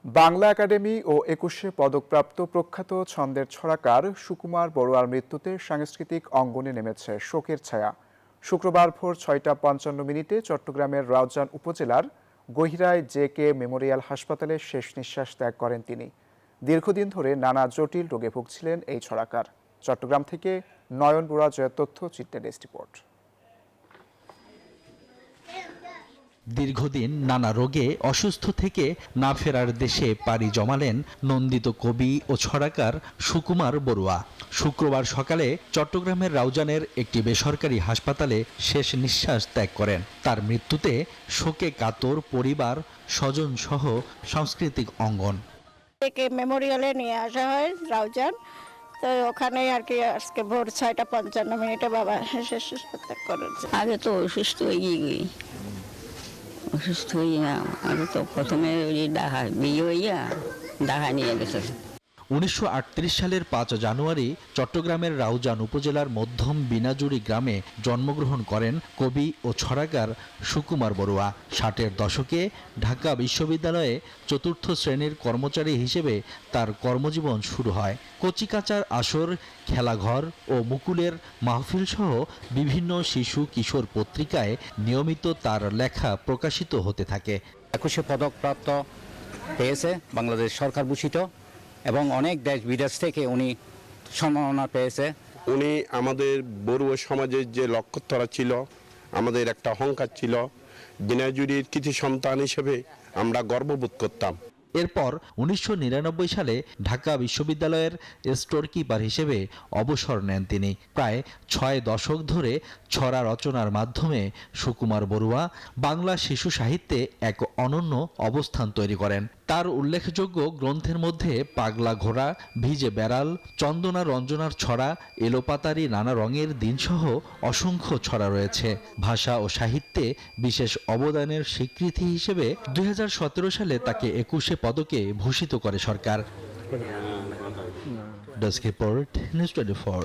Bangla academy ও ২১শে পদকপ্রাপ্ত প্রখ্যাত ছন্দের ছড়াকার সুকুমার বড়ুয়ার মৃত্যুতে সাংস্কৃতিক অঙ্গনে নেমেছে শোকের ছায়া। শুক্রবার ভোর ৬টা ৫৫ চট্টগ্রামের রাউজান উপজেলার গহিরায় জে.কে মেমোরিয়াল হাসপাতালে শেষ নিঃশ্বাস ত্যাগ করেন তিনি। দীর্ঘদিন ধরে নানা জটিল রোগে ভুগছিলেন এই ছড়াকার। চট্টগ্রাম থেকে নয়ন বড়ুয়া জয়ের তথ্যচিত্রে ডেস্ক রিপোর্ট। দীর্ঘদিন নানা রোগে অসুস্থ থেকে না ফেরার দেশে পাড়ি জমালেন নন্দিত কবি ও ছড়াকার সুকুমার বড়ুয়া। শুক্রবার সকালে চট্টগ্রামের রাউজানের একটি বেসরকারি হাসপাতালে শেষ নিঃশ্বাস ত্যাগ করেন। তার মৃত্যুতে শোকে কাতর পরিবার, স্বজন সহ সাংস্কৃতিক অঙ্গন। একে মেমোরিয়ালে নিয়ে আসা হয় রাউজান, তো ওখানে আর কি আজকে ভোর ৬টা ৫৫ বাবা শেষ ত্যাগ করেছে। আগে তো অসুস্থ হইয়া আগে তো প্রথমে ওই বিয়ে হইয়া ডাহা নিয়ে গেছে। ১৯৩৮ সালের ৫ জানুয়ারি চট্টগ্রামের রাউজান উপজেলার মধ্যম বিনাজুরি গ্রামে জন্মগ্রহণ করেন কবি ও ছড়াকার সুকুমার বড়ুয়া। ৬০-এর দশকে ঢাকা বিশ্ববিদ্যালয়ে চতুর্থ শ্রেণীর কর্মচারী হিসেবে তার কর্মজীবন শুরু হয়। কচিকাচার আসর, খেলাঘর ও মুকুলের মাহফিল সহ বিভিন্ন শিশু কিশোর পত্রিকায় নিয়মিত তার লেখা প্রকাশিত হতে থাকে। ২১শে পদকপ্রাপ্ত পেয়েছে, বাংলাদেশ সরকার ভূষিত, এবং অনেক দেশ বিদেশ থেকে উনি সম্মাননা পেয়েছে। উনি আমাদের বড়ুয়া সমাজের যে লক্ষ্যতরা ছিল, আমাদের একটা অহংকার ছিল। দিনাজুরির কৃতি সন্তান হিসেবে আমরা গর্ববোধ করতাম। এরপর ১৯৯৯ সালে ঢাকা বিশ্ববিদ্যালয়ের স্টোর কিপার হিসেবে অবসর নেন তিনি। প্রায় ৬ দশক ধরে ছড়া রচনার মাধ্যমে সুকুমার বড়ুয়া বাংলা শিশু সাহিত্যে এক অনন্য অবস্থান তৈরি করেন। তার উল্লেখযোগ্য গ্রন্থের মধ্যে পাগলা ঘোড়া, ভিজে বেড়াল, চন্দনা রঞ্জনার ছড়া, এলোপাতারি নানা রঙের দিনসহ অসংখ্য ছড়া রয়েছে। ভাষা ও সাহিত্যে বিশেষ অবদানের স্বীকৃতি হিসেবে ২০১৭ সালে তাকে ২১শে পদকে ভূষিত করে সরকার। Desk report, news 24।